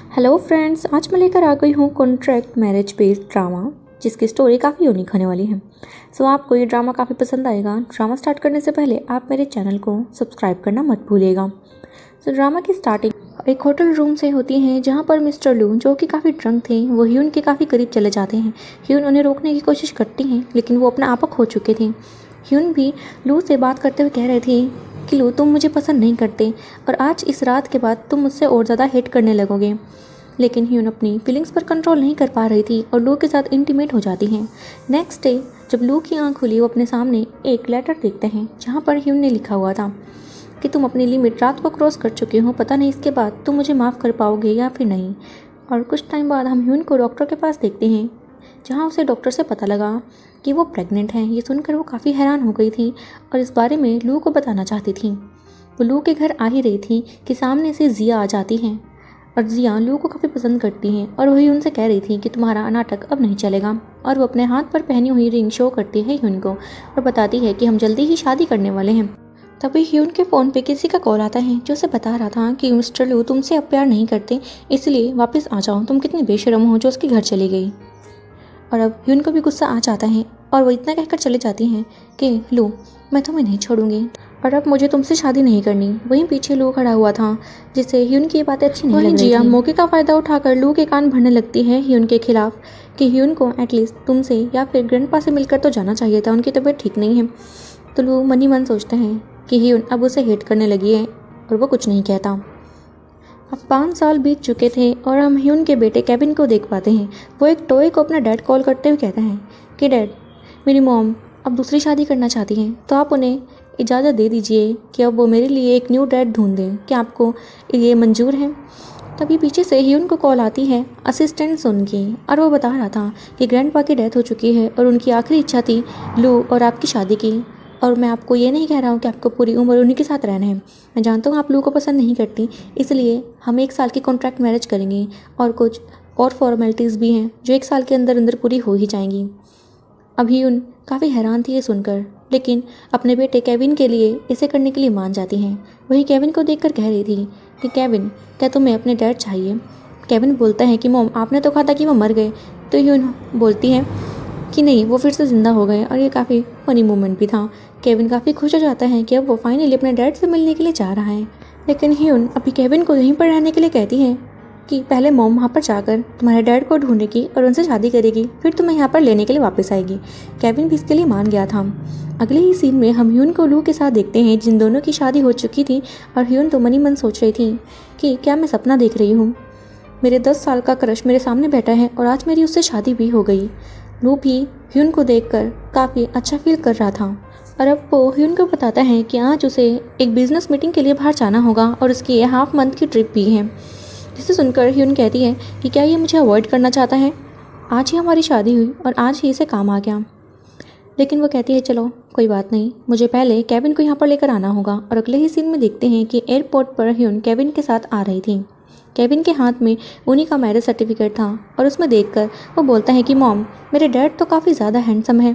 Hello friends, आज मैं लेकर आ गई हूँ कॉन्ट्रैक्ट मैरिज बेस्ड ड्रामा जिसकी स्टोरी काफ़ी यूनिक होने वाली है। सो आपको ये ड्रामा काफ़ी पसंद आएगा। ड्रामा स्टार्ट करने से पहले आप मेरे चैनल को सब्सक्राइब करना मत भूलिएगा। सो ड्रामा की स्टार्टिंग एक होटल रूम से होती है जहाँ पर मिस्टर लू, जो कि काफ़ी ड्रंक थे, वो ह्यून के काफ़ी करीब चले जाते हैं। ह्यून उन्हें रोकने की कोशिश करती हैं लेकिन वो अपना आपा खो चुके थे। ह्यून भी लू से बात करते हुए कह रहे थे कि लू, तुम मुझे पसंद नहीं करते और आज इस रात के बाद तुम मुझसे और ज़्यादा हेट करने लगोगे। लेकिन ह्यून अपनी फीलिंग्स पर कंट्रोल नहीं कर पा रही थी और लू के साथ इंटीमेट हो जाती हैं। नेक्स्ट डे जब लू की आंख खुली, वो अपने सामने एक लेटर देखते हैं जहाँ पर ह्यून ने लिखा हुआ था कि तुम अपनी लिमिट रात को क्रॉस कर चुके हो, पता नहीं इसके बाद तुम मुझे माफ़ कर पाओगे या फिर नहीं। और कुछ टाइम बाद हम ह्यून को डॉक्टर के पास देखते हैं जहाँ उसे डॉक्टर से पता लगा कि वो प्रेग्नेंट हैं। ये सुनकर वो काफ़ी हैरान हो गई थी और इस बारे में लू को बताना चाहती थी। वो लू के घर आ ही रही थी कि सामने से जिया आ जाती हैं और जिया लू को काफ़ी पसंद करती हैं और वही उनसे कह रही थी कि तुम्हारा नाटक अब नहीं चलेगा। और वो अपने हाथ पर पहनी हुई रिंग शो करती है ह्यून को और बताती है कि हम जल्दी ही शादी करने वाले हैं। तभी ह्यून के फ़ोन पे किसी का कॉल आता है जो उसे बता रहा था कि मिस्टर लू तुमसे अब प्यार नहीं करते, इसलिए वापस आ जाओ, तुम कितनी बेशर्म हो जो उसके घर चली गई। और अब ह्यून को भी गुस्सा आ जाता है और वो इतना कहकर चले जाती हैं कि लू, मैं तुम्हें नहीं छोड़ूंगी और अब मुझे तुमसे शादी नहीं करनी। वहीं पीछे लू खड़ा हुआ था जिससे ह्यून की बातें अच्छी नहीं लग रही थी। जिया मौके का फ़ायदा उठाकर लू के कान भरने लगती है ह्यून के खिलाफ कि ह्यून को एटलीस्ट तुमसे या फिर ग्रैंडपा से मिलकर तो जाना चाहिए था, उनकी तबीयत ठीक नहीं है। तो लू मन ही मन सोचते हैं कि ह्यून अब उसे हेट करने लगी है और वो कुछ नहीं कहता। अब 5 साल बीत चुके थे और हम ह्यून के बेटे केविन को देख पाते हैं। वो एक टॉय को अपना डैड कॉल करते हुए कहता है कि डैड, मेरी मॉम अब दूसरी शादी करना चाहती हैं, तो आप उन्हें इजाज़त दे दीजिए कि अब वो मेरे लिए एक न्यू डैड ढूंढ दें। क्या आपको ये मंजूर है? तभी पीछे से ह्यून को कॉल आती है असिस्टेंट सुन की और वो बता रहा था कि ग्रैंडपा की डेथ हो चुकी है और उनकी आखिरी इच्छा थी लू और आपकी शादी की। और मैं आपको ये नहीं कह रहा हूँ कि आपको पूरी उम्र उन्हीं के साथ रहना है। मैं जानता हूँ आप लू को पसंद नहीं करती, इसलिए हम 1 साल की कॉन्ट्रैक्ट मैरिज करेंगे और कुछ और फॉर्मेलिटीज़ भी हैं जो 1 साल के अंदर अंदर पूरी हो ही जाएंगी। अभी उन काफ़ी हैरान थी ये सुनकर, लेकिन अपने बेटे केविन के लिए इसे करने के लिए मान जाती हैं। वही केविन को देखकर कह रही थी कि केविन, क्या तुम्हें अपने डैड चाहिए? केविन बोलता है कि मॉम, आपने तो कहा था कि वो मर गए। तो ह्यून बोलती है कि नहीं, वो फिर से ज़िंदा हो गए। और ये काफ़ी फनी मोमेंट भी था। केविन काफ़ी खुश हो जाता है कि अब वो फाइनली अपने डैड से मिलने के लिए जा रहा है। लेकिन ह्यून अभी केविन को यहीं पर रहने के लिए कहती है कि पहले मॉम वहाँ पर जाकर तुम्हारे डैड को ढूंढेगी और उनसे शादी करेगी, फिर तुम्हें यहाँ पर लेने के लिए वापस आएगी। केविन भी इसके लिए मान गया था। अगले ही सीन में हम ह्यून को लू के साथ देखते हैं जिन दोनों की शादी हो चुकी थी और ह्यून तो मन ही मन सोच रही थी कि क्या मैं सपना देख रही हूँ, मेरे 10 साल का क्रश मेरे सामने बैठा है और आज मेरी उससे शादी भी हो गई। लू भी ह्यून को देखकर काफ़ी अच्छा फील कर रहा था और अब वो ह्यून को बताता है कि आज उसे एक बिजनेस मीटिंग के लिए बाहर जाना होगा और उसकी हाफ मंथ की ट्रिप भी है। जिसे सुनकर ह्यून कहती है कि क्या ये मुझे अवॉइड करना चाहता है? आज ही हमारी शादी हुई और आज ही इसे काम आ गया। लेकिन वो कहती है चलो कोई बात नहीं, मुझे पहले केविन को यहाँ पर लेकर आना होगा। और अगले ही सीन में देखते हैं कि एयरपोर्ट पर ह्यून केविन के साथ आ रही थी। केविन के हाथ में उन्हीं का मैरिज सर्टिफिकेट था और उसमें देखकर वो बोलता है कि मॉम, मेरे डैड तो काफ़ी ज़्यादा हैंडसम है।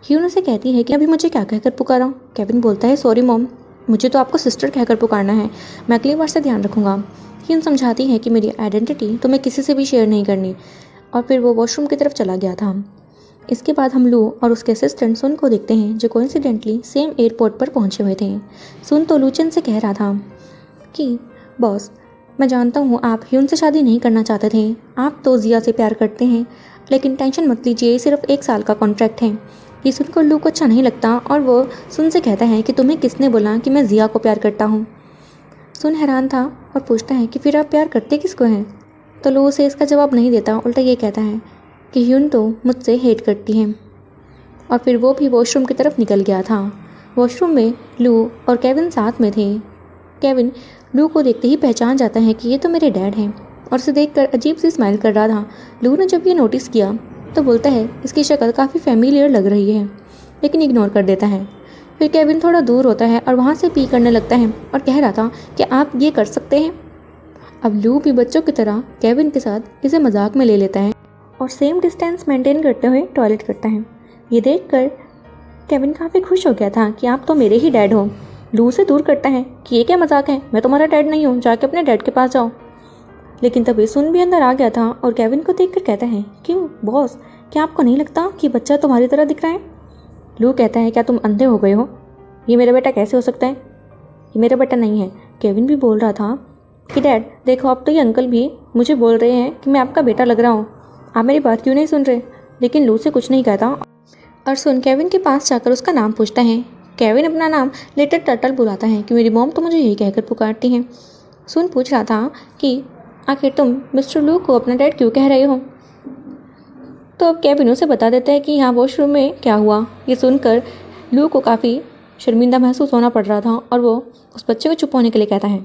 ह्यून उसे कहती है कि अभी मुझे क्या कहकर पुकारा? केविन बोलता है सॉरी मॉम, मुझे तो आपको सिस्टर कहकर पुकारना है, मैं अगली बार से ध्यान रखूँगा। ह्यून समझाती है कि मेरी आइडेंटिटी तुम्हें किसी से भी शेयर नहीं करनी और फिर वो वॉशरूम की तरफ चला गया था। इसके बाद हम लू और उसके असिस्टेंट सुन को देखते हैं जो कोइंसिडेंटली सेम एयरपोर्ट पर पहुंचे हुए थे। सुन तो लूचन से कह रहा था कि बॉस, मैं जानता हूँ आप ह्यून से शादी नहीं करना चाहते थे, आप तो जिया से प्यार करते हैं, लेकिन टेंशन मत लीजिए, सिर्फ 1 साल का कॉन्ट्रैक्ट है। ये सुनकर लू को अच्छा नहीं लगता और वो सुन से कहता है कि तुम्हें किसने बोला कि मैं जिया को प्यार करता हूँ? सुन हैरान था और पूछता है कि फिर आप प्यार करते किसको हैं? तो लू उसे इसका जवाब नहीं देता, उल्टा ये कहता है कि ह्यून तो मुझसे हेट करती है। और फिर वो भी वॉशरूम की तरफ निकल गया था। वॉशरूम में लू और केविन साथ में थे। केविन लू को देखते ही पहचान जाता है कि ये तो मेरे डैड हैं और उसे देखकर अजीब सी स्माइल कर रहा था। लू ने जब ये नोटिस किया तो बोलता है इसकी शक्ल काफ़ी फैमिलियर लग रही है, लेकिन इग्नोर कर देता है। फिर केविन थोड़ा दूर होता है और वहाँ से पी करने लगता है और कह रहा था कि आप ये कर सकते हैं। अब लू भी बच्चों की तरह केविन के साथ इसे मजाक में ले लेता है और सेम डिस्टेंस मेंटेन करते हुए टॉयलेट करता है। ये देखकर केविन काफ़ी खुश हो गया था कि आप तो मेरे ही डैड हो। लू से दूर करता है कि ये क्या मजाक है, मैं तुम्हारा डैड नहीं हूँ, जाके अपने डैड के पास जाओ। लेकिन तभी सुन भी अंदर आ गया था और केविन को देखकर कहता है, क्यों बॉस, क्या आपको नहीं लगता कि बच्चा तुम्हारी तरह दिख रहा है? लू कहता है, क्या तुम अंधे हो गए हो? ये मेरा बेटा कैसे हो सकता है? ये मेरा बेटा नहीं है। केविन भी बोल रहा था कि डैड देखो, अब तो ये अंकल भी मुझे बोल रहे हैं कि मैं आपका बेटा लग रहा हूँ, आप मेरी बात क्यों नहीं सुन रहे? लेकिन लू से कुछ नहीं कहता और सुन केविन के पास जाकर उसका नाम पूछता है। केविन अपना नाम लिटिल टर्टल बुलाता है कि मेरी मॉम तो मुझे यही कहकर पुकारती हैं। सुन पूछ रहा था कि आखिर तुम मिस्टर लू को अपना डैड क्यों कह रहे हो? तो अब केविन उसे बता देता है कि यहाँ वॉशरूम में क्या हुआ। ये सुनकर लू को काफ़ी शर्मिंदा महसूस होना पड़ रहा था और वो उस बच्चे को चुप होने के लिए कहता है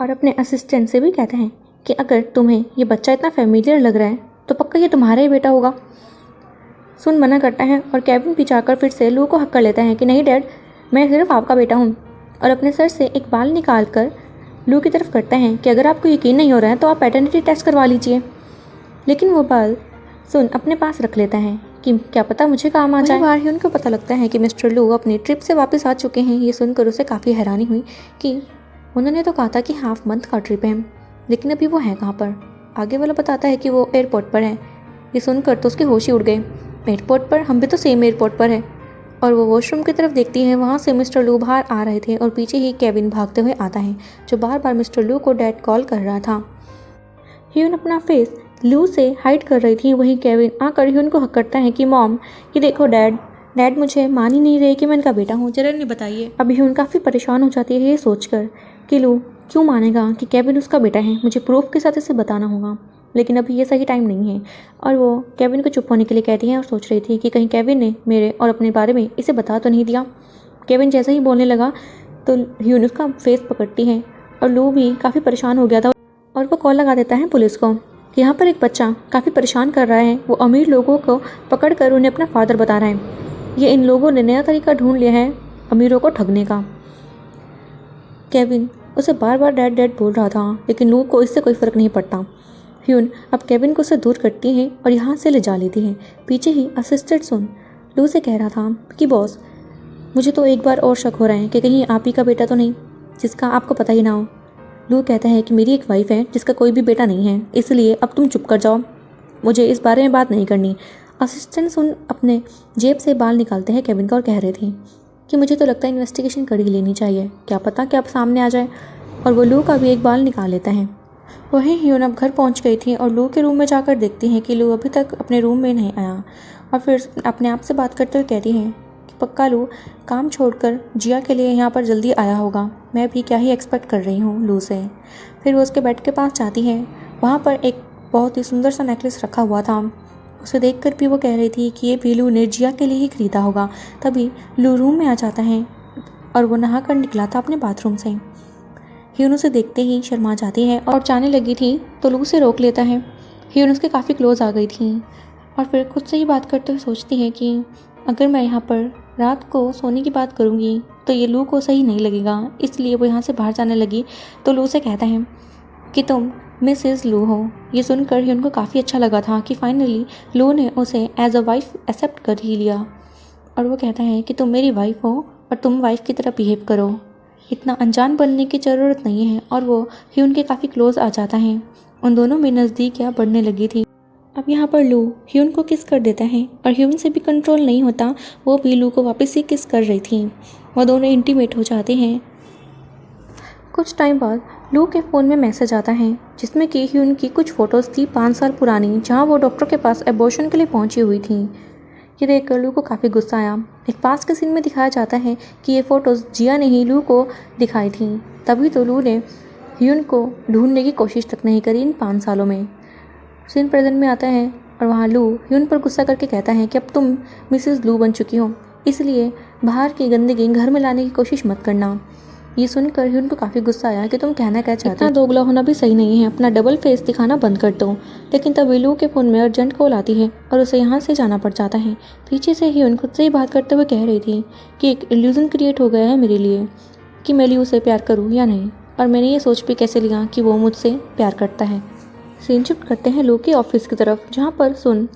और अपने असिस्टेंट से भी कहता है कि अगर तुम्हें ये बच्चा इतना फेमिलियर लग रहा है तो पक्का ये तुम्हारा ही बेटा होगा। सुन मना करता है और केविन भी जाकर फिर से लू को हक कर लेता है कि नहीं डैड, मैं सिर्फ आपका बेटा हूँ, और अपने सर से एक बाल निकाल कर लू की तरफ करता है कि अगर आपको यकीन नहीं हो रहा है तो आप पैटर्निटी टेस्ट करवा लीजिए। लेकिन वो बाल सुन अपने पास रख लेता है कि क्या पता मुझे काम आ जाए। बार ही उनको पता लगता है कि मिस्टर लू अपनी ट्रिप से वापस आ चुके हैं। ये सुनकर उसे काफ़ी हैरानी हुई कि उन्होंने तो कहा था कि हाफ मंथ का ट्रिप है, लेकिन अभी वो हैं कहाँ पर? आगे वाला बताता है कि वो एयरपोर्ट पर है। ये सुनकर तो उसके होश ही उड़ गए। एयरपोर्ट पर? हम भी तो सेम एयरपोर्ट पर है। और वो वॉशरूम की तरफ देखती है, वहाँ से मिस्टर लू बाहर आ रहे थे और पीछे ही केविन भागते हुए आता है जो बार बार मिस्टर लू को डैड कॉल कर रहा था। ह्यून अपना फेस लू से हाइड कर रही थी, वहीं केविन आकर ह्यून को हक करता है कि मॉम ये देखो डैड मुझे मान ही नहीं रहे कि मैं इनका बेटा हूँ, जरा नहीं बताइए। अभी ह्यून काफ़ी परेशान हो जाती है ये सोचकर कि लू क्यों मानेगा कि केविन उसका बेटा है, मुझे प्रूफ के साथ इसे बताना होगा। लेकिन अभी ये सही टाइम नहीं है और वो केविन को चुप होने के लिए कहती है और सोच रही थी कि कहीं केविन ने मेरे और अपने बारे में इसे बता तो नहीं दिया। केविन जैसे ही बोलने लगा तो ह्यून उसका फेस पकड़ती है और लू भी काफ़ी परेशान हो गया था और वो कॉल लगा देता है पुलिस को कि यहाँ पर एक बच्चा काफ़ी परेशान कर रहा है, वो अमीर लोगों को पकड़ कर उन्हें अपना फादर बता रहा है। ये इन लोगों ने नया तरीका ढूंढ लिया है अमीरों को ठगने का। केविन उसे बार बार डैड बोल रहा था, लेकिन लू को इससे कोई फ़र्क नहीं पड़ता। ह्यून अब केविन को उसे दूर करती है और यहाँ से ले जा लेती है। पीछे ही असिस्टेंट सुन लू से कह रहा था कि बॉस मुझे तो एक बार और शक हो रहा है कि कहीं आप ही का बेटा तो नहीं जिसका आपको पता ही ना हो। लू कहता है कि मेरी एक वाइफ है जिसका कोई भी बेटा नहीं है, इसलिए अब तुम चुप कर जाओ, मुझे इस बारे में बात नहीं करनी। असिस्टेंट सुन अपने जेब से बाल निकालते हैं केविन का और कह रहे थे कि मुझे तो लगता है इन्वेस्टिगेशन कर ही लेनी चाहिए, क्या पता कि अब सामने आ जाए। और वो लू का भी एक बाल निकाल लेता है। वहीं ह्यून अब घर पहुंच गई थी और लू के रूम में जाकर देखती हैं कि लू अभी तक अपने रूम में नहीं आया और फिर अपने आप से बात करते हुए कहती हैं कि पक्का लू काम छोड़कर जिया के लिए यहाँ पर जल्दी आया होगा, मैं भी क्या ही एक्सपेक्ट कर रही हूँ लू से। फिर वो उसके बेड के पास जाती है, वहाँ पर एक बहुत ही सुंदर सा नेकलेस रखा हुआ था। उसे देखकर भी वो कह रही थी कि ये भी लू ने जिया के लिए ही खरीदा होगा। तभी लू रूम में आ जाता है और वो नहा कर निकला था अपने बाथरूम से। ह्यून उसे देखते ही शर्मा जाती है और जाने लगी थी तो लू उसे रोक लेता है। ह्यून उसके काफ़ी क्लोज आ गई थी और फिर खुद से ही बात करते हुए सोचती है कि अगर मैं यहाँ पर रात को सोने की बात करूँगी तो ये लू को सही नहीं लगेगा, इसलिए वो यहाँ से बाहर जाने लगी। तो लू से कहता है कि तुम मिसेस लू हो। ये सुनकर ह्यून को काफ़ी अच्छा लगा था कि फाइनली लू ने उसे एज अ वाइफ एक्सेप्ट कर ही लिया और वो कहता है कि तुम मेरी वाइफ हो और तुम वाइफ की तरह बिहेव करो, इतना अनजान बनने की ज़रूरत नहीं है। और वो ह्यून के काफ़ी क्लोज आ जाता है, उन दोनों में नज़दीकियाँ बढ़ने लगी थी। अब यहाँ पर लू ह्यून को किस कर देता है और ह्यून से भी कंट्रोल नहीं होता, वो भी लू को वापस ही किस कर रही थी। वो दोनों इंटीमेट हो जाते हैं। कुछ टाइम बाद लू के फ़ोन में मैसेज आता है जिसमें कि ह्यून की कुछ फ़ोटोज़ थी 5 साल पुरानी, जहाँ वो डॉक्टर के पास एबॉर्शन के लिए पहुँची हुई थी। ये देखकर लू को काफ़ी गुस्सा आया। एक पास के सीन में दिखाया जाता है कि ये फ़ोटोज़ जिया ने ही लू को दिखाई थी, तभी तो लू ने ह्यून को ढूंढने की कोशिश तक नहीं करी इन 5 सालों में। सीन प्रेजेंट में आता है और वहाँ लू ह्यून पर गुस्सा करके कहता है कि अब तुम मिसेस लू बन चुकी हो, इसलिए बाहर की गंदगी घर में लाने की कोशिश मत करना। ये सुनकर ह्यून को काफ़ी गुस्सा आया कि तुम कहना क्या चाहते हो, इतना दोगला होना भी सही नहीं है, अपना डबल फेस दिखाना बंद कर दो। लेकिन तब लू के फ़ोन में अर्जेंट कॉल आती है और उसे यहाँ से जाना पड़ जाता है। पीछे से ह्यून खुद से ही बात करते हुए कह रही थी कि एक इल्यूज़न क्रिएट हो गया है मेरे लिए कि मैं लू से प्यार करूँ या नहीं, और मैंने ये सोच भी कैसे लिया कि वो मुझसे प्यार करता है। सीन शिफ्ट करते हैं लू के ऑफिस की तरफ, जहाँ पर सुन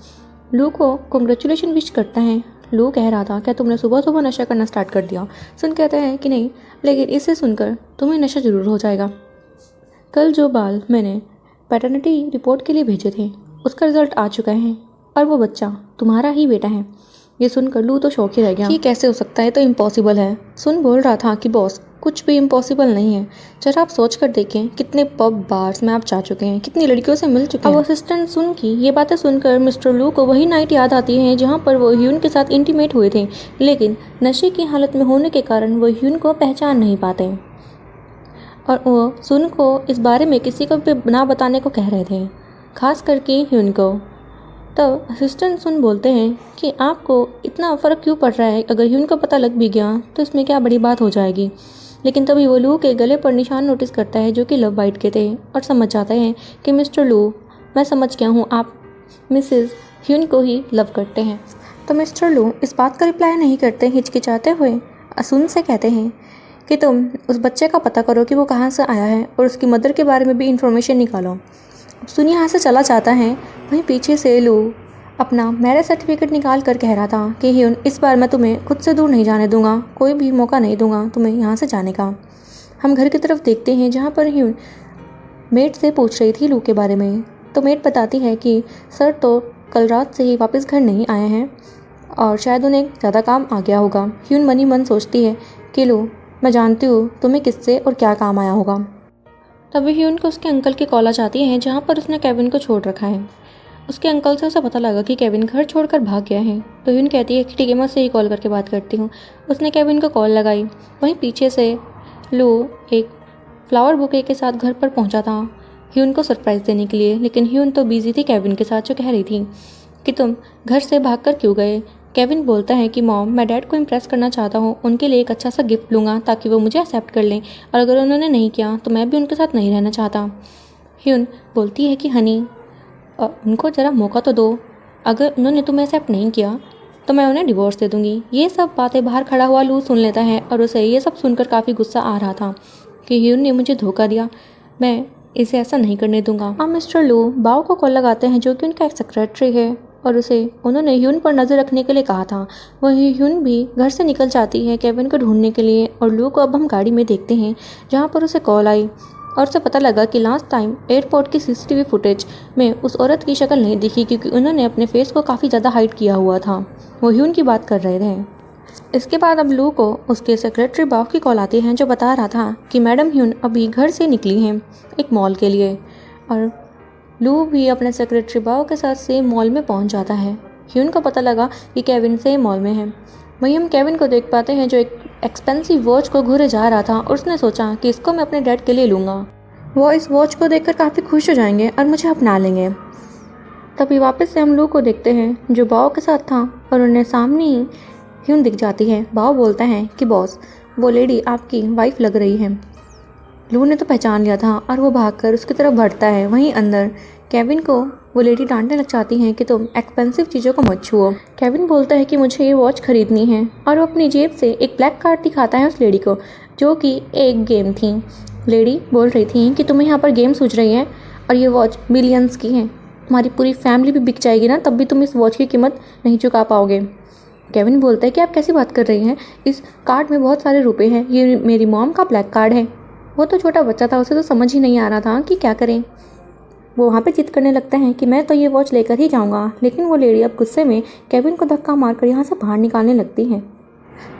लू को कॉन्ग्रेचुलेशन विश करता है। लू कह रहा था क्या तुमने सुबह सुबह नशा करना स्टार्ट कर दिया? सुन कहता है कि नहीं, लेकिन इसे सुनकर तुम्हें नशा ज़रूर हो जाएगा। कल जो बाल मैंने पैटर्निटी रिपोर्ट के लिए भेजे थे, उसका रिजल्ट आ चुका है और वो बच्चा तुम्हारा ही बेटा है। ये सुनकर लू तो शौक ही रह गया। ये कैसे हो सकता है, तो इम्पॉसिबल है। सुन बोल रहा था कि बॉस कुछ भी इम्पॉसिबल नहीं है। जरा आप सोच कर देखें कितने पब बार्स में आप जा चुके हैं, कितनी लड़कियों से मिल चुके हैं। अब असिस्टेंट सुन की ये बातें सुनकर मिस्टर लू को वही नाइट याद आती है जहाँ पर वो ह्यून के साथ इंटीमेट हुए थे, लेकिन नशे की हालत में होने के कारण वो ह्यून को पहचान नहीं पाते और वो सुन को इस बारे में किसी को भी ना बताने को कह रहे थे, खास करके ह्यून को। तब असिस्टेंट सुन बोलते हैं कि आपको इतना फ़र्क क्यों पड़ रहा है, अगर ह्यून को पता लग भी गया तो इसमें क्या बड़ी बात हो जाएगी। लेकिन तभी वो लू के गले पर निशान नोटिस करता है जो कि लव बाइट के थे और समझ जाता है कि मिस्टर लू, मैं समझ गया हूँ, आप मिसेस ह्यून को ही लव करते हैं। तो मिस्टर लू इस बात का रिप्लाई नहीं करते, हिचकिचाते हुए सुन से कहते हैं कि तुम उस बच्चे का पता करो कि वो कहाँ से आया है और उसकी मदर के बारे में भी इंफॉर्मेशन निकालो। सुन यहाँ से चला जाता है, वहीं पीछे से लू अपना मैरिज सर्टिफिकेट निकाल कर कह रहा था कि ह्यून, इस बार मैं तुम्हें खुद से दूर नहीं जाने दूंगा, कोई भी मौका नहीं दूंगा तुम्हें यहाँ से जाने का। हम घर की तरफ देखते हैं जहाँ पर ह्यून मेट से पूछ रही थी लू के बारे में। तो मेट बताती है कि सर तो कल रात से ही वापस घर नहीं आए हैं और शायद उन्हें ज़्यादा काम आ गया होगा। ह्यून मन ही मन सोचती है कि लू, मैं जानती हूँ तुम्हें किससे और क्या काम आया होगा। तभी ह्यून को उसके अंकल की कॉल आ जाती है जहाँ पर उसने केविन को छोड़ रखा है। उसके अंकल से उसे पता लगा कि केविन घर छोड़कर भाग गया है। तो ह्यून कहती है कि ठीक है, मैं उससे ही कॉल करके बात करती हूँ। उसने केविन को कॉल लगाई। वहीं पीछे से लू एक फ्लावर बुके के साथ घर पर पहुँचा था ह्यून को सरप्राइज़ देने के लिए, लेकिन ह्यून तो बिजी थी केविन के साथ, जो कह रही थी कि तुम घर से भागकर क्यों गए। केविन बोलता है कि मॉम, मैं डैड को इम्प्रेस करना चाहता हूँ, उनके लिए एक अच्छा सा गिफ्ट लूँगा ताकि वो मुझे एक्सेप्ट कर लें, और अगर उन्होंने नहीं किया तो मैं भी उनके साथ नहीं रहना चाहता। ह्यून बोलती है कि हनी, उनको ज़रा मौका तो दो, अगर उन्होंने तुम्हें एक्सेप्ट नहीं किया तो मैं उन्हें डिवोर्स दे दूँगी। ये सब बातें बाहर खड़ा हुआ लू सुन लेता है और उसे ये सब सुनकर काफ़ी गुस्सा आ रहा था कि ह्यून ने मुझे धोखा दिया, मैं इसे ऐसा नहीं करने दूंगा। अब मिस्टर लू बाव को कॉल लगाते हैं जो कि उनका एक सेक्रेटरी है और उन्होंने ह्यून पर नज़र रखने के लिए कहा था। वहीं ह्यून भी घर से निकल जाती है केविन को ढूंढने के लिए और लू को अब हम गाड़ी में देखते हैं जहाँ पर उसे कॉल आई और उसे पता लगा कि लास्ट टाइम एयरपोर्ट की सीसीटीवी फुटेज में उस औरत की शक्ल नहीं दिखी क्योंकि उन्होंने अपने फेस को काफ़ी ज़्यादा हाइड किया हुआ था। वो ह्यून की बात कर रहे थे। इसके बाद अब लू को उसके सेक्रेटरी बाव की कॉल आती है जो बता रहा था कि मैडम ह्यून अभी घर से निकली हैं एक मॉल के लिए, और लू भी अपने सेक्रेटरी बाव के साथ सेम मॉल में पहुंच जाता है। ह्यून को पता लगा कि केविन सेम मॉल में है। वहीं हम केविन को देख पाते हैं जो एक एक्सपेंसिव वॉच को घूरे जा रहा था और उसने सोचा कि इसको मैं अपने डैड के लिए लूँगा, वो इस वॉच को देखकर काफ़ी खुश हो जाएंगे और मुझे अपना लेंगे। तभी वापस से हम लू को देखते हैं जो बाव के साथ था और उन्हें सामने ही ह्यून दिख जाती है। बाव बोलता है कि बॉस, वो लेडी आपकी वाइफ लग रही है। लू ने तो पहचान लिया था और वो भागकर उसकी तरफ बढ़ता है। वहीं अंदर केविन को वो लेडी डांटने लग जाती है कि तुम एक्सपेंसिव चीज़ों को मत छुओ। केविन बोलता है कि मुझे ये वॉच खरीदनी है और वो अपनी जेब से एक ब्लैक कार्ड दिखाता है उस लेडी को जो कि एक गेम थी। लेडी बोल रही थी कि तुम्हें यहाँ पर गेम सूझ रही है और ये वॉच बिलियंस की है, तुम्हारी पूरी फैमिली भी बिक जाएगी ना, तब भी तुम इस वॉच की कीमत नहीं चुका पाओगे। केविन बोलता है कि आप कैसी बात कर रही हैं, इस कार्ड में बहुत सारे रुपए हैं, ये मेरी मॉम का ब्लैक कार्ड है। वो तो छोटा बच्चा था, उसे तो समझ ही नहीं आ रहा था कि क्या करें। वो वहाँ पे जिद करने लगता है कि मैं तो ये वॉच लेकर ही जाऊँगा, लेकिन वो लेडी अब गुस्से में केविन को धक्का मारकर यहाँ से बाहर निकालने लगती है।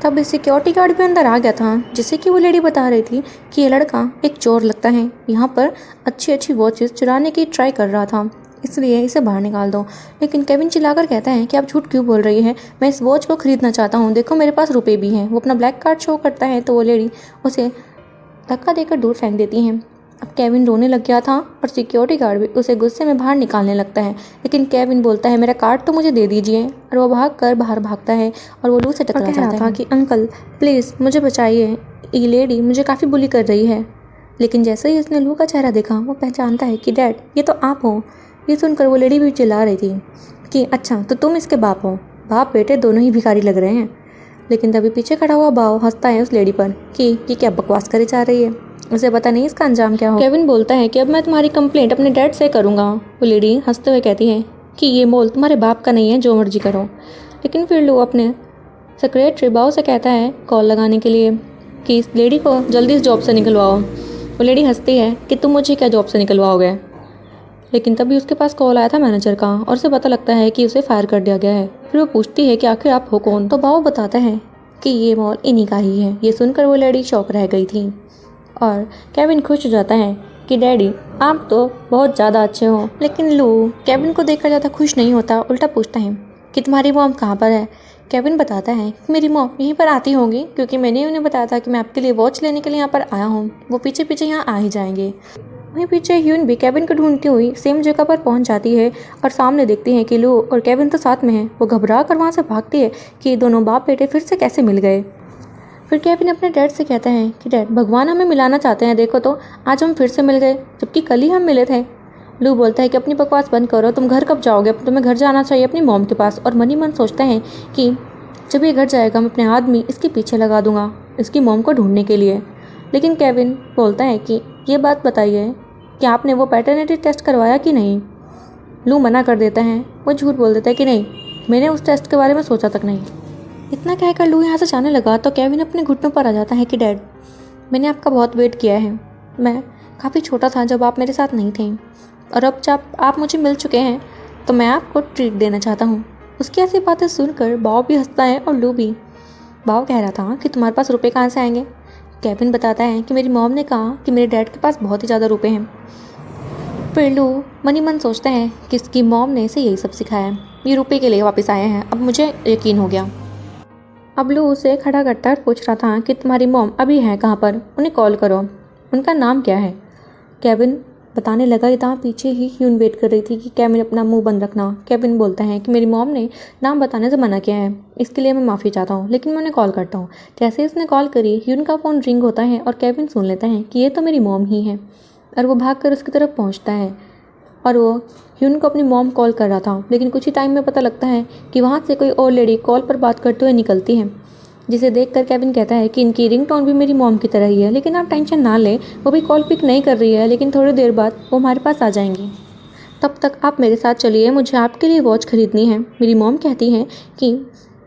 तब इस सिक्योरिटी गार्ड भी अंदर आ गया था जिससे कि वो लेडी बता रही थी कि ये लड़का एक चोर लगता है, यहाँ पर अच्छी अच्छी वॉचेस चुराने की ट्राई कर रहा था, इसलिए इसे बाहर निकाल दो। लेकिन केविन चिल्लाकर कहता है कि आप झूठ क्यों बोल रही हैं, मैं इस वॉच को खरीदना चाहता हूँ, देखो मेरे पास रुपए भी हैं। वो अपना ब्लैक कार्ड शो करता है तो वो लेडी उसे धक्का देकर दूर फेंक देती हैं। अब केविन रोने लग गया था और सिक्योरिटी गार्ड भी उसे गुस्से में बाहर निकालने लगता है, लेकिन केविन बोलता है मेरा कार्ड तो मुझे दे दीजिए, और वो भागकर बाहर भागता है और वो लू से टकरा जाता है कि अंकल प्लीज़ मुझे बचाइए, ये लेडी मुझे काफ़ी बुली कर रही है। लेकिन जैसे ही उसने लू का चेहरा देखा वो पहचानता है कि डैड ये तो आप हो। ये सुनकर वो लेडी भी चिल्ला रही थी कि अच्छा तो तुम इसके बाप हो। बाप बेटे दोनों ही भिखारी लग रहे हैं। लेकिन तभी पीछे खड़ा हुआ बाव हंसता है उस लेडी पर कि ये क्या बकवास करे जा रही है, उसे पता नहीं इसका अंजाम क्या हो। केविन बोलता है कि अब मैं तुम्हारी कंप्लेंट अपने डैड से करूँगा। वो लेडी हंसते हुए कहती है कि ये मॉल तुम्हारे बाप का नहीं है, जो मर्जी करो। लेकिन फिर लू अपने सेक्रेटरी बाव से कहता है कॉल लगाने के लिए कि इस लेडी को जल्दी इस जॉब से निकलवाओ। वो लेडी हंसती है कि तुम मुझे क्या जॉब से निकलवाओगे, लेकिन तभी उसके पास कॉल आया था मैनेजर का और उसे पता लगता है कि उसे फायर कर दिया गया है। फिर वो पूछती है कि आखिर आप हो कौन, तो बाव बताता है कि ये मॉल इन्हीं का ही है। ये सुनकर वो लेडी शॉक रह गई थी और केविन खुश हो जाता है कि डैडी आप तो बहुत ज़्यादा अच्छे हो। लेकिन लू केविन को देखकर ज़्यादा खुश नहीं होता, उल्टा पूछता है कि तुम्हारी मॉम कहाँ पर है। केविन बताता है कि मेरी मॉम यहीं पर आती होंगी, क्योंकि मैंने उन्हें बताया था कि मैं आपके लिए वॉच लेने के लिए यहाँ पर आया हूँ। वो पीछे पीछे यहाँ आ ही जाएंगे। वहीं पीछे ह्यून भी केविन को ढूंढती हुई सेम जगह पर पहुंच जाती है और सामने देखती है कि लू और केविन तो साथ में हैं। वो घबरा कर वहाँ से भागती है कि दोनों बाप बेटे फिर से कैसे मिल गए। फिर केविन अपने डैड से कहता है कि डैड भगवान हमें मिलाना चाहते हैं, देखो तो आज हम फिर से मिल गए जबकि कल ही हम मिले थे। लू बोलता है कि अपनी बकवास बंद करो, तुम घर कब जाओगे, तुम्हें घर जाना चाहिए अपनी मॉम के पास। और मनी मन सोचता है कि जब ये घर जाएगा मैं अपने आदमी इसके पीछे लगा दूंगा इसकी मॉम को ढूंढने के लिए। लेकिन केविन बोलता है कि ये बात बताइए कि आपने वो पैटर्निटी टेस्ट करवाया कि नहीं। लू मना कर देता है, वो झूठ बोल देता है कि नहीं, मैंने उस टेस्ट के बारे में सोचा तक नहीं। इतना कहकर लू यहाँ से जाने लगा तो केविन अपने घुटनों पर आ जाता है कि डैड मैंने आपका बहुत वेट किया है। मैं काफ़ी छोटा था जब आप मेरे साथ नहीं थे, और अब जब आप मुझे मिल चुके हैं तो मैं आपको ट्रीट देना चाहता हूँ। उसकी ऐसी बातें सुनकर बाव भी हंसता है और लू भी। बाव कह रहा था कि तुम्हारे पास रुपए कहाँ से आएंगे। केविन बताता है कि मेरी मॉम ने कहा कि मेरे डैड के पास बहुत ही ज़्यादा रुपए हैं। फिर लू मनी मन सोचता है कि इसकी मॉम ने इसे यही सब सिखाया है, ये रुपए के लिए वापस आए हैं। अब मुझे यकीन हो गया। अब लू उसे खड़ा करता और पूछ रहा था कि तुम्हारी मॉम अभी है कहाँ पर, उन्हें कॉल करो, उनका नाम क्या है। केविन बताने लगा, इतना पीछे ही ह्यून वेट कर रही थी कि केविन अपना मुंह बंद रखना। केविन बोलता है कि मेरी मॉम ने नाम बताने से मना किया है, इसके लिए मैं माफ़ी चाहता हूँ, लेकिन मैं उन्हें कॉल करता हूँ। जैसे ही उसने कॉल करी ह्यून का फ़ोन रिंग होता है और केविन सुन लेता है कि ये तो मेरी मॉम ही है। और वो भागकर उसकी तरफ पहुँचता है और वो ह्यून को अपनी मॉम कॉल कर रहा था। लेकिन कुछ ही टाइम में पता लगता है कि वहाँ से कोई और लेडी कॉल पर बात करते हुए निकलती है, जिसे देखकर केविन कहता है कि इनकी रिंगटोन भी मेरी मॉम की तरह ही है। लेकिन आप टेंशन ना लें, वो भी कॉल पिक नहीं कर रही है, लेकिन थोड़ी देर बाद वो हमारे पास आ जाएंगी। तब तक आप मेरे साथ चलिए, मुझे आपके लिए वॉच खरीदनी है। मेरी मॉम कहती है कि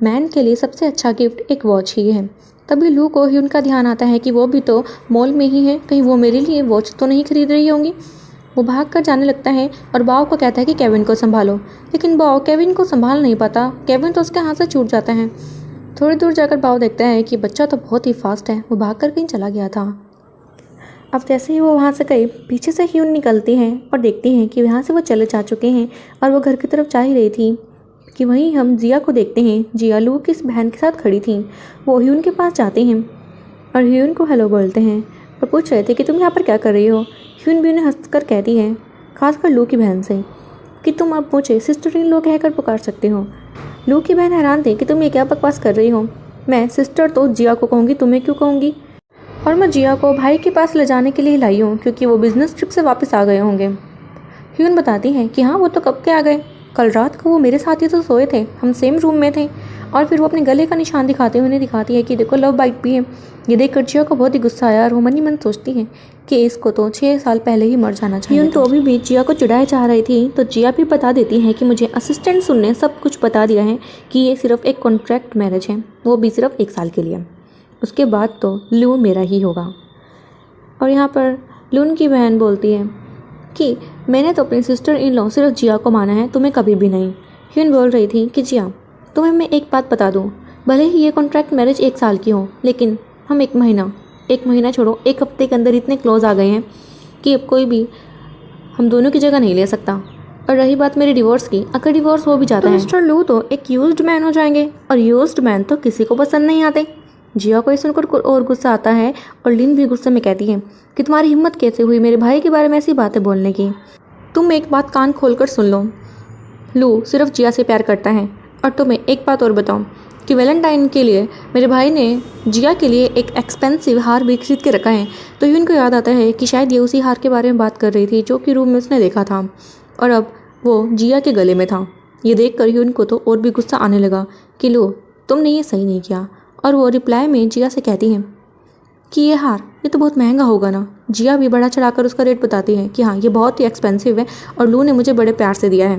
मैन के लिए सबसे अच्छा गिफ्ट एक वॉच ही है। तभी लू को ह्यून का ध्यान आता है कि वो भी तो मॉल में ही है, कहीं वो मेरे लिए वॉच तो नहीं खरीद रही होंगी। वो भाग कर जाने लगता है और बाव को कहता है कि केविन को संभालो, लेकिन बाव केविन को संभाल नहीं पाता। केविन तो उसके हाथ से छूट जाता है। थोड़ी दूर जाकर बाव देखता है कि बच्चा तो बहुत ही फास्ट है, वो भागकर कहीं चला गया था। अब जैसे ही वो वहाँ से गई, पीछे से ह्यून निकलती हैं और देखती हैं कि यहाँ से वो चले जा चुके हैं और वो घर की तरफ जा ही रही थी कि वहीं हम जिया को देखते हैं। जिया लू की इस बहन के साथ खड़ी थी। वो ह्यून के पास जाते हैं और ह्यून को हेलो बोलते हैं और पूछ रहे थे कि तुम यहाँ पर क्या कर रही हो। ह्यून भी उन्हें हंसकर कहती है, खासकर लू की बहन से, कि तुम अब मुझे सिस्टर इन लॉ कहकर पुकार सकते हो। लू की बहन हैरान थी कि तुम ये क्या बकवास कर रही हो। मैं सिस्टर तो जिया को कहूँगी, तुम्हें क्यों कहूँगी। और मैं जिया को भाई के पास ले जाने के लिए लाई हूँ, क्योंकि वो बिजनेस ट्रिप से वापस आ गए होंगे। ह्यून बताती है कि हाँ वो तो कब के आ गए, कल रात को वो मेरे साथ ही तो सोए थे, हम सेम रूम में थे। और फिर वो अपने गले का निशान दिखाते हुए उन्हें दिखाती है कि देखो लव बाइट भी है। ये देखकर जिया को बहुत ही गुस्सा आया और वो मनी मन सोचती है कि इसको तो 6 साल पहले ही मर जाना चाहिए। ह्यून तो अभी भी जिया को चिढ़ाया चाह रही थी, तो जिया भी बता देती है कि मुझे असिस्टेंट सुन ने सब कुछ बता दिया है कि ये सिर्फ एक कॉन्ट्रैक्ट मैरिज है, वो भी सिर्फ 1 साल के लिए। उसके बाद तो लू मेरा ही होगा। और यहाँ पर लून की बहन बोलती है कि मैंने तो अपनी सिस्टर इन लॉ सिर्फ जिया को माना है, तुम्हें कभी भी नहीं। ह्यून बोल रही थी कि जिया तुम्हें मैं एक बात बता दूँ, भले ही ये कॉन्ट्रैक्ट मैरिज 1 साल की हो, लेकिन हम 1 महीना छोड़ो 1 हफ्ते के अंदर इतने क्लोज आ गए हैं कि अब कोई भी हम दोनों की जगह नहीं ले सकता। और रही बात मेरे डिवोर्स की, अगर डिवोर्स हो भी जाता है मिस्टर लू तो एक यूज्ड मैन हो जाएंगे, और यूज्ड मैन तो किसी को पसंद नहीं आते। जिया को ये सुनकर और गुस्सा आता है और लिन भी गुस्से में कहती है कि तुम्हारी हिम्मत कैसे हुई मेरे भाई के बारे में ऐसी बातें बोलने की। तुम एक बात कान खोलकर सुन लो, लू सिर्फ जिया से प्यार करता है। और तुम्हें एक बात और बताऊं कि वैलेंटाइन के लिए मेरे भाई ने जिया के लिए एक एक्सपेंसिव हार भी खरीद के रखा है। तो ह्यून को याद आता है कि शायद ये उसी हार के बारे में बात कर रही थी जो कि रूम में उसने देखा था, और अब वो जिया के गले में था। ये देखकर ह्यून को तो और भी गुस्सा आने लगा कि लो तुमने ये सही नहीं किया। और वो रिप्लाई में जिया से कहती है कि ये हार ये तो बहुत महंगा होगा ना। जिया भी बड़ा चढ़ाकर उसका रेट बताती है कि हाँ ये बहुत ही एक्सपेंसिव है और लू ने मुझे बड़े प्यार से दिया है।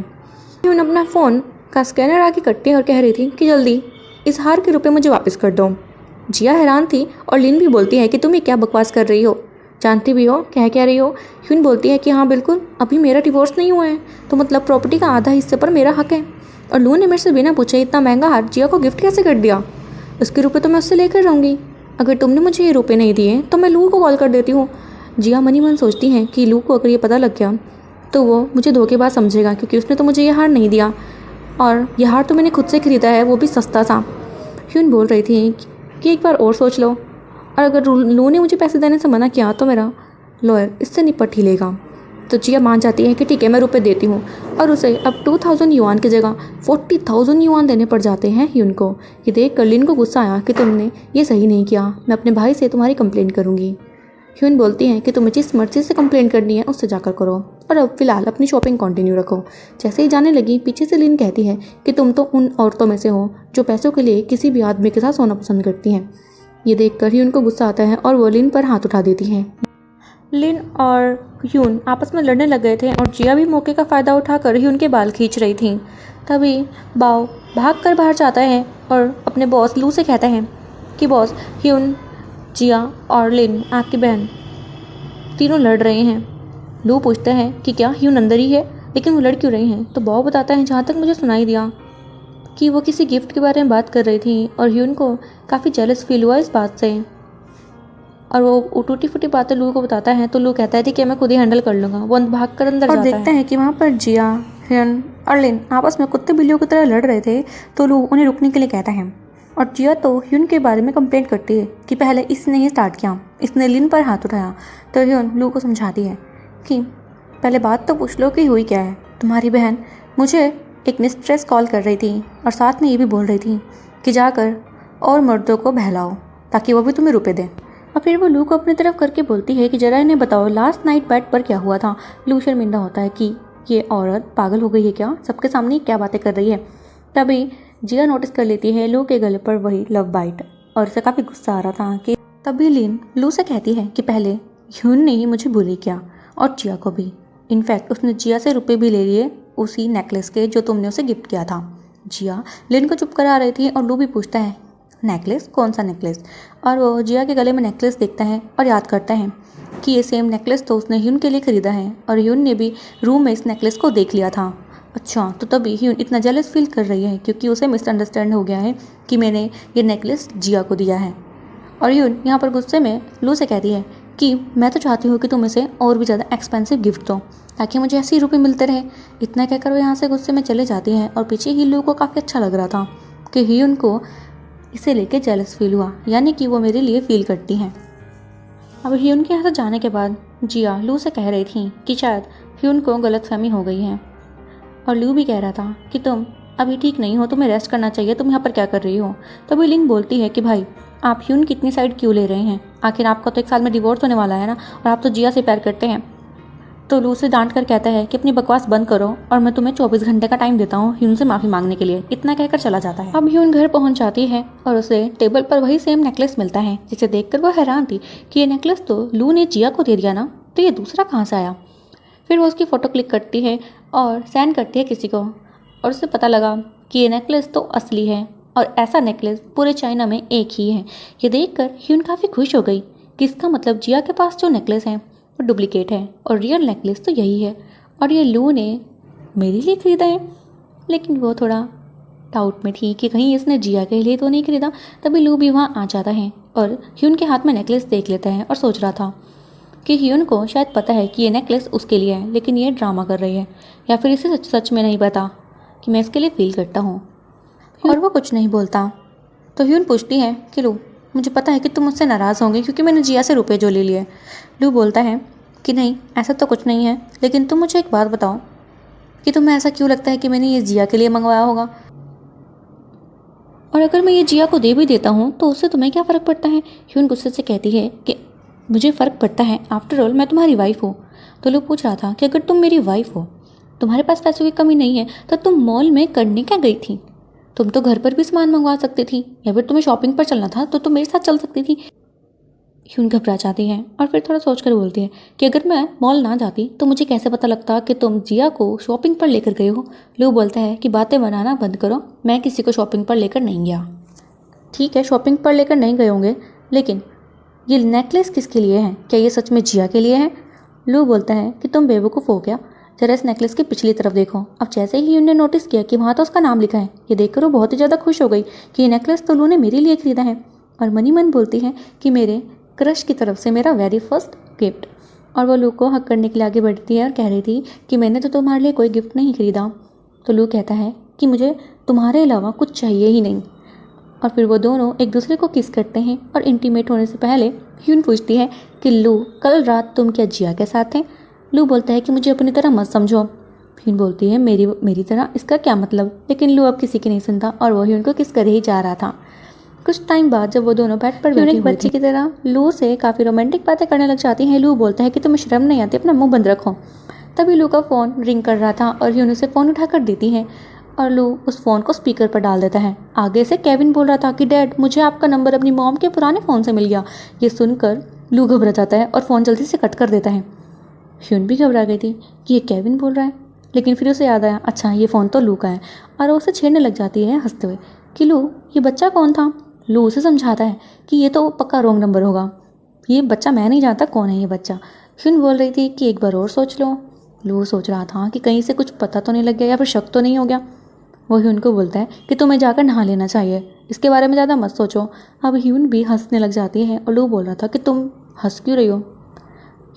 ह्यून अपना फ़ोन का स्कैनर आके कटती है और कह रही थी कि जल्दी इस हार के रुपए मुझे वापस कर दो। जिया हैरान थी और लिन भी बोलती है कि तुम ये क्या बकवास कर रही हो, जानती भी हो कह रही हो? ह्यून बोलती है कि हाँ बिल्कुल, अभी मेरा डिवोर्स नहीं हुआ है, तो मतलब प्रॉपर्टी का आधा हिस्से पर मेरा हक है। और लू ने मेरे से बिना पूछे इतना महंगा हार जिया को गिफ्ट कैसे कर दिया? उसके रुपये तो मैं उससे लेकर रहूँगी। अगर तुमने मुझे ये रुपये नहीं दिए तो मैं लू को कॉल कर देती हूँ। जिया मनी मन सोचती हैं कि लू को अगर ये पता लग गया तो वो मुझे धोखेबाज समझेगा, क्योंकि उसने तो मुझे ये हार नहीं दिया, और यह हार तो मैंने खुद से ख़रीदा है, वो भी सस्ता सा। ह्यून बोल रही थी कि एक बार और सोच लो, और अगर लू ने मुझे पैसे देने से मना किया तो मेरा लॉयर इससे निपट ही लेगा। तो जिया मान जाती है कि ठीक है मैं रुपए देती हूँ, और उसे अब 2000 युआन की जगह 40,000 युआन देने पड़ जाते हैं ह्यून को। ये देख कर लिन को गुस्सा आया कि तुमने ये सही नहीं किया, मैं अपने भाई से तुम्हारी कंप्लेंट करूँगी। ह्यून बोलती हैं कि तुम्हें जिस मर्जी से कंप्लेंट करनी है उससे जाकर करो, और अब फिलहाल अपनी शॉपिंग कंटिन्यू रखो। जैसे ही जाने लगी पीछे से लिन कहती है कि तुम तो उन औरतों में से हो जो पैसों के लिए किसी भी आदमी के साथ सोना पसंद करती हैं। ये देखकर ह्यून को गुस्सा आता है और वो लिन पर हाथ उठा देती हैं। लिन और ह्यून आपस में लड़ने लग गए थे और जिया भी मौके का फ़ायदा उठाकर ह्यून के बाल खींच रही थी। तभी बाओ भाग कर बाहर जाता है और अपने बॉस लू से कहता है कि बॉस, ह्यून, जिया और लिन आपकी बहन तीनों लड़ रहे हैं। लू पूछता है कि क्या ह्यून अंदर ही है, लेकिन वो लड़ क्यों रही हैं? तो बाओ बताता है जहाँ तक मुझे सुनाई दिया कि वो किसी गिफ्ट के बारे में बात कर रही थी, और ह्यून को काफ़ी जेलस फील हुआ इस बात से, और वो टूटी फूटी बातें लू को बताता है। तो लू कहता है कि मैं खुद ही हैंडल कर लूँगा। वो भाग कर अंदर जाता है और देखता है कि वहाँ पर जिया, ह्यून और लिन आपस में कुत्ते बिल्लियों की तरह लड़ रहे थे। तो लू उन्हें रुकने के लिए कहता है, और जिया तो ह्यून के बारे में कंप्लेंट करती है कि पहले इसने ही स्टार्ट किया, इसने लिन पर हाथ उठाया। तो ह्यून लू को समझाती है कि पहले बात तो पूछ लो कि हुई क्या है। तुम्हारी बहन मुझे एक मिस्ट्रेस कॉल कर रही थी, और साथ में ये भी बोल रही थी कि जाकर और मर्दों को बहलाओ ताकि वो भी तुम्हें रुपए दें। और फिर वो लू को अपनी तरफ करके बोलती है कि जरा इन्हें बताओ लास्ट नाइट बेड पर क्या हुआ था। लू शर्मिंदा होता है कि ये औरत पागल हो गई है क्या, सबके सामने क्या बातें कर रही है। तभी जिया नोटिस कर लेती है लू के गले पर वही लव बाइट, और इसे काफ़ी गुस्सा आ रहा था कि तभी लिन लू से कहती है कि पहले ह्यून ने ही मुझे बुली किया, और जिया को भी। इनफैक्ट उसने जिया से रुपए भी ले लिए उसी नेकलेस के जो तुमने उसे गिफ्ट किया था। जिया लिन को चुप करा रही थी, और लू भी पूछता है नेकलेस, कौन सा नेकलेस? और वो जिया के गले में नेकलेस देखता है और याद करता है कि ये सेम नेकलेस तो उसने ह्यून के लिए ख़रीदा है, और ह्यून ने भी रूम में इस नेकलेस को देख लिया था। अच्छा, तो तभी ह्यून इतना जेलस फील कर रही है क्योंकि उसे मिसअंडरस्टैंड हो गया है कि मैंने ये नेकलेस जिया को दिया है। और ह्यून यहाँ पर गुस्से में लू से कहती है कि मैं तो चाहती हूँ कि तुम इसे और भी ज़्यादा एक्सपेंसिव गिफ्ट दो ताकि मुझे ऐसे ही रुपये मिलते रहे। इतना कहकर वो यहाँ से गुस्से में चले जाती है, और पीछे ही लू को काफ़ी अच्छा लग रहा था कि ह्यून को इसे लेके जेलस फील हुआ, यानी कि वो मेरे लिए फील करती हैं। अब ह्यून के यहाँ से जाने के बाद जिया लू से कह रही थी कि शायद ह्यून को गलतफहमी हो गई है, और लू भी कह रहा था कि तुम अभी ठीक नहीं हो, तुम्हें रेस्ट करना चाहिए, तुम यहाँ पर क्या कर रही हो। तभी लिन बोलती है कि भाई आप ह्यून की इतनी साइड क्यों ले रहे हैं, आखिर आपका तो 1 साल में डिवोर्स होने वाला है ना, और आप तो जिया से प्यार करते हैं। तो लू से डांट कर कहता है कि अपनी बकवास बंद करो, और मैं तुम्हें 24 घंटे का टाइम देता हूँ ह्यून से माफ़ी मांगने के लिए। इतना कहकर चला जाता है। अब ह्यून घर पहुँच जाती है और उसे टेबल पर वही सेम नेकलेस मिलता है, जिसे देखकर वो हैरान थी कि ये नेकलेस तो लू ने जिया को दे दिया ना, तो ये दूसरा कहाँ से आया। फिर वो उसकी फ़ोटो क्लिक करती है और सेंड करती है किसी को, और उससे पता लगा कि ये नेकलेस तो असली है, और ऐसा नेकलेस पूरे चाइना में एक ही है। ये देखकर ह्यून काफ़ी खुश हो गई कि इसका मतलब जिया के पास जो नेकलेस है वो डुप्लीकेट है, और रियल नेकलेस तो यही है, और ये लू ने मेरे लिए ख़रीदा है। लेकिन वो थोड़ा डाउट में थी कि कहीं इसने जिया के लिए तो नहीं ख़रीदा। तभी लू भी वहाँ आ जाता है और ह्यून के हाथ में नेकलेस देख लेता है, और सोच रहा था कि ह्यून को शायद पता है कि ये नेकलेस उसके लिए है, लेकिन ये ड्रामा कर रही है, या फिर इसे सच में नहीं पता कि मैं इसके लिए फ़ील करता हूँ, और वो कुछ नहीं बोलता। तो ह्यून पूछती है कि लू, मुझे पता है कि तुम मुझसे नाराज़ होंगे क्योंकि मैंने जिया से रुपए जो ले लिए। लू बोलता है कि नहीं, ऐसा तो कुछ नहीं है, लेकिन तुम मुझे एक बात बताओ कि तुम्हें ऐसा क्यों लगता है कि मैंने ये जिया के लिए मंगवाया होगा, और अगर मैं ये जिया को दे भी देता हूँ तो उससे तुम्हें क्या फ़र्क पड़ता है। ह्यून गुस्से से कहती है कि मुझे फ़र्क पड़ता है, आफ्टर ऑल मैं तुम्हारी वाइफ हूँ। तो लू पूछ रहा था कि अगर तुम मेरी वाइफ हो, तुम्हारे पास पैसों की कमी नहीं है, तो तुम मॉल में करने क्या गई थी? तुम तो घर पर भी सामान मंगवा सकती थी, या फिर तुम्हें शॉपिंग पर चलना था तो तुम मेरे साथ चल सकती थी। ह्यून घबरा जाती है और फिर थोड़ा सोच कर बोलती है कि अगर मैं मॉल ना जाती तो मुझे कैसे पता लगता कि तुम जिया को शॉपिंग पर लेकर गए हो। लू बोलता है कि बातें बनाना बंद करो, मैं किसी को शॉपिंग पर लेकर नहीं गया। ठीक है, शॉपिंग पर लेकर नहीं गए होंगे, लेकिन ये नेकलेस किसके लिए है? क्या ये सच में जिया के लिए है? लू बोलता है कि तुम बेवकूफ़ हो क्या, जरा इस नेकलेस की पिछली तरफ देखो। अब जैसे ही उन्होंने नोटिस किया कि वहाँ तो उसका नाम लिखा है, ये देखकर वो बहुत ही ज़्यादा खुश हो गई कि ये नेकलेस तो लू ने मेरे लिए खरीदा है। और मनी मन बोलती है कि मेरे क्रश की तरफ से मेरा वेरी फर्स्ट गिफ्ट। और वो लू को हक करने के लिए आगे बढ़ती है और कह रही थी कि मैंने तो तुम्हारे लिए कोई गिफ्ट नहीं खरीदा। तो लू कहता है कि मुझे तुम्हारे अलावा कुछ चाहिए ही नहीं। और फिर वो दोनों एक दूसरे को किस करते हैं और इंटीमेट होने से पहले ह्यून पूछती है कि लू, कल रात तुम क्या जिया के साथ थे? लू बोलता है कि मुझे अपनी तरह मत समझो। ह्यून बोलती है मेरी तरह इसका क्या मतलब? लेकिन लू अब किसी की नहीं सुनता और वो ह्यून को किस कर ही जा रहा था। कुछ टाइम बाद जब वो दोनों बेड पर बैठे हुए बच्चे की तरह लू से काफ़ी रोमांटिक बातें करने लग जाती हैं। लू बोलता है कि तुम्हें शर्म नहीं आती, अपना मुंह बंद रखो। तभी लू का फ़ोन रिंग कर रहा था और ह्यून उसे फ़ोन उठा कर देती है और लू उस फ़ोन को स्पीकर पर डाल देता है। आगे से केविन बोल रहा था कि डैड, मुझे आपका नंबर अपनी मॉम के पुराने फ़ोन से मिल गया। ये सुनकर लू घबरा जाता है और फ़ोन जल्दी से कट कर देता है। ह्यून भी घबरा गई थी कि ये केविन बोल रहा है, लेकिन फिर उसे याद आया अच्छा ये फ़ोन तो लू का है और वो उसे छेड़ने लग जाती है हंसते हुए कि लू, ये बच्चा कौन था? लू उसे समझाता है कि ये तो पक्का रॉन्ग नंबर होगा, ये बच्चा मैं नहीं जानता कौन है ये बच्चा। ह्यून बोल रही थी कि एक बार और सोच लो। लू सोच रहा था कि कहीं से कुछ पता तो नहीं लग गया या फिर शक तो नहीं हो गया। वो ह्यून को बोलता है कि तुम्हें जाकर नहा लेना चाहिए, इसके बारे में ज़्यादा मत सोचो। अब ह्यून भी हंसने लग जाती है और लू बोल रहा था कि तुम हंस क्यों रही हो?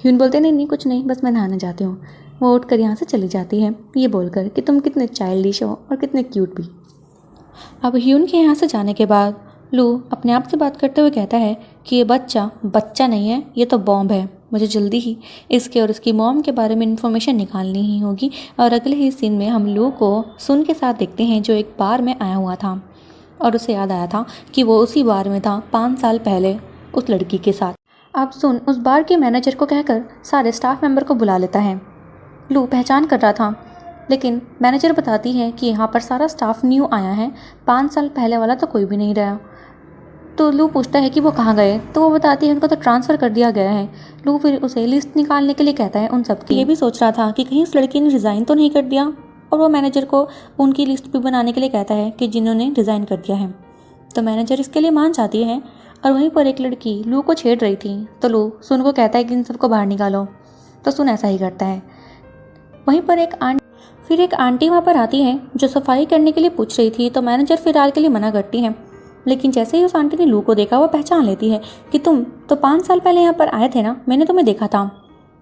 ह्यून बोलते नहीं कुछ नहीं, बस मैं नहाने जाती हूँ। वो उठ कर यहाँ से चली जाती है ये बोलकर कि तुम कितने चाइल्डिश हो और कितने क्यूट भी। अब ह्यून के यहाँ से जाने के बाद लू अपने आप से बात करते हुए कहता है कि ये बच्चा नहीं है, ये तो बॉम्ब है। मुझे जल्दी ही इसके और इसकी मॉम के बारे में इन्फॉर्मेशन निकालनी ही होगी। और अगले ही सीन में हम लू को सुन के साथ देखते हैं जो एक बार में आया हुआ था और उसे याद आया था कि वो उसी बार में था 5 साल पहले उस लड़की के साथ। अब सुन उस बार के मैनेजर को कहकर सारे स्टाफ मेंबर को बुला लेता है। लू पहचान कर रहा था, लेकिन मैनेजर बताती है कि यहाँ पर सारा स्टाफ न्यू आया है, 5 साल पहले वाला तो कोई भी नहीं रहा। तो लू पूछता है कि वो कहाँ गए, तो वो बताती है उनको तो ट्रांसफ़र कर दिया गया है। लू फिर उसे लिस्ट निकालने के लिए कहता है उन सब की। ये भी सोच रहा था कि कहीं उस लड़की ने रिज़ाइन तो नहीं कर दिया, और वो मैनेजर को उनकी लिस्ट भी बनाने के लिए कहता है कि जिन्होंने रिज़ाइन कर दिया है। तो मैनेजर इसके लिए मान जाती है। और वहीं पर एक लड़की लू को छेड़ रही थी, तो लू सुन को कहता है कि इन सबको बाहर निकालो। तो सुन ऐसा ही करता है। वहीं पर एक आंटी वहाँ पर आती है जो सफाई करने के लिए पूछ रही थी, तो मैनेजर फिलहाल के लिए मना करती है। लेकिन जैसे ही उस आंटी ने लू को देखा वो पहचान लेती है कि तुम तो 5 साल पहले यहाँ पर आए थे ना, मैंने तुम्हें देखा था।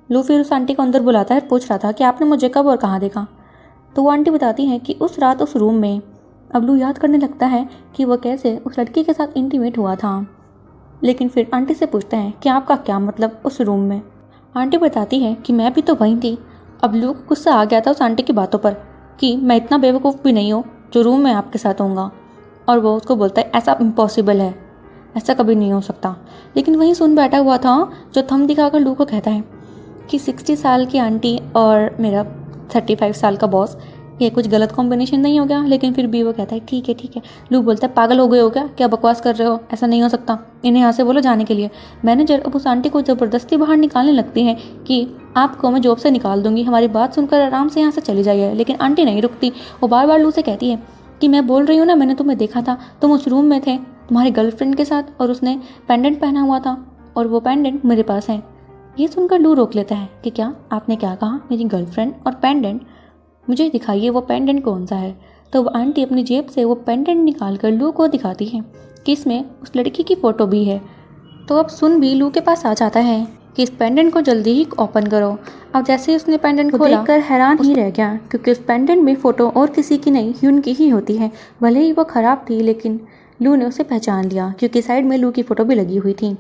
लू फिर उस आंटी को अंदर बुलाता है, पूछ रहा था कि आपने मुझे कब और कहाँ देखा। तो वो आंटी बताती है कि उस रात उस रूम में। अब लू याद करने लगता है कि वह कैसे उस लड़की के साथ इंटीमेट हुआ था। लेकिन फिर आंटी से पूछता है कि आपका क्या मतलब उस रूम में। आंटी बताती है कि मैं भी तो वहीं थी। अब लू को गुस्सा आ गया था उस आंटी की बातों पर कि मैं इतना बेवकूफ़ भी नहीं हूँ जो रूम में आपके साथ होऊंगा। और वो उसको बोलता है ऐसा इम्पॉसिबल है, ऐसा कभी नहीं हो सकता। लेकिन वहीं सुन बैठा हुआ था जो थंब दिखाकर लू को कहता है कि 60 साल की आंटी और मेरा 35 साल का बॉस, ये कुछ गलत कॉम्बिनेशन नहीं हो गया। लेकिन फिर भी वो कहता है ठीक है। लू बोलता है पागल हो गए हो क्या बकवास कर रहे हो, ऐसा नहीं हो सकता, इन्हें यहाँ से बोलो जाने के लिए। मैनेजर अब उस आंटी को ज़बरदस्ती बाहर निकालने लगती है कि आपको मैं जॉब से निकाल दूंगी, हमारी बात सुनकर आराम से यहाँ से चली जाइए। लेकिन आंटी नहीं रुकती, वो बार बार लू से कहती है कि मैं बोल रही हूँ ना, मैंने तुम्हें देखा था, तुम उस रूम में थे तुम्हारी गर्लफ्रेंड के साथ और उसने पेंडेंट पहना हुआ था और वो पेंडेंट मेरे पास है। ये सुनकर लू रोक लेता है कि क्या आपने क्या कहा, मेरी गर्लफ्रेंड और पेंडेंट, मुझे दिखाइए वो पेंडेंट कौन सा है। तो वो आंटी अपनी जेब से वो पेंडेंट निकाल कर लू को दिखाती है कि इसमें उस लड़की की फ़ोटो भी है। तो अब सुन भी लू के पास आ जाता है कि इस पेंडेंट को जल्दी ही ओपन करो। अब जैसे ही उसने पेंडेंट को देखकर हैरान ही रह गया, क्योंकि उस पेंडेंट में फ़ोटो और किसी की नहीं ह्यून की ही होती है। भले ही वो ख़राब थी, लेकिन लू ने उसे पहचान लिया क्योंकि साइड में लू की फ़ोटो भी लगी हुई थी।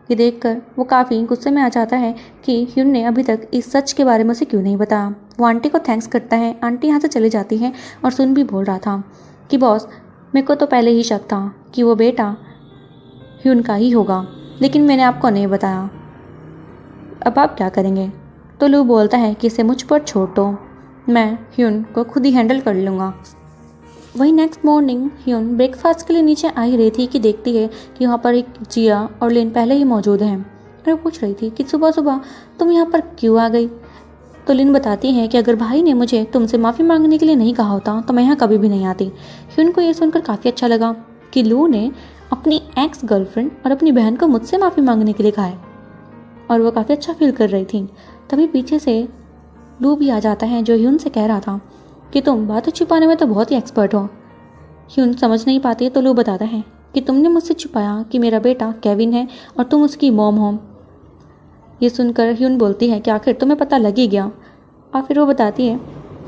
ये देखकर वो काफ़ी गुस्से में आ जाता है कि ह्यून ने अभी तक इस सच के बारे में उसे क्यों नहीं बताया। वो आंटी को थैंक्स करता है। आंटी यहाँ से चली जाती है और सुन भी बोल रहा था कि बॉस, मेरे को तो पहले ही शक था कि वो बेटा ह्यून का ही होगा, लेकिन मैंने आपको नहीं बताया, अब आप क्या करेंगे। तो लू बोलता है कि इसे मुझ पर छोड़ दो, मैं ह्यून को खुद ही हैंडल कर लूँगा। वही नेक्स्ट मॉर्निंग ह्यून ब्रेकफास्ट के लिए नीचे आ ही रही थी कि देखती है कि वहाँ पर एक जिया और लिन पहले ही मौजूद हैं। और पूछ रही थी कि सुबह सुबह तुम यहाँ पर क्यों आ गई। तो लिन बताती है कि अगर भाई ने मुझे तुमसे माफ़ी मांगने के लिए नहीं कहा होता तो मैं यहाँ कभी भी नहीं आती। ह्यून को ये सुनकर काफ़ी अच्छा लगा कि लू ने अपनी एक्स गर्लफ्रेंड और अपनी बहन को मुझसे माफ़ी मांगने के लिए कहा है। और वो काफ़ी अच्छा फील कर रही थी। तभी पीछे से लू भी आ जाता है, जो ह्यून से कह रहा था कि तुम बातें छुपाने में तो बहुत ही एक्सपर्ट हो। ह्यून समझ नहीं पाती तो लू बताता है कि तुमने मुझसे छुपाया कि मेरा बेटा केविन है और तुम उसकी मॉम हो। ये सुनकर ह्यून बोलती है कि आखिर तुम्हें पता लग ही गया। और फिर वो बताती है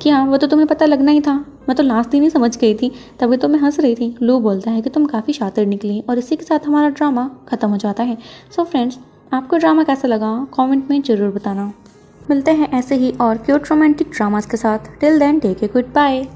कि हाँ, वो तो तुम्हें पता लगना ही था, मैं तो लास्ट दिन ही समझ गई थी, तभी तो मैं हंस रही थी। लू बोलता है कि तुम काफ़ी शातिर निकली। और इसी के साथ हमारा ड्रामा ख़त्म हो जाता है। सो फ्रेंड्स, आपको ड्रामा कैसा लगा कमेंट में ज़रूर बताना। मिलते हैं ऐसे ही और क्यूट रोमांटिक ड्रामास के साथ। Till then take a good bye.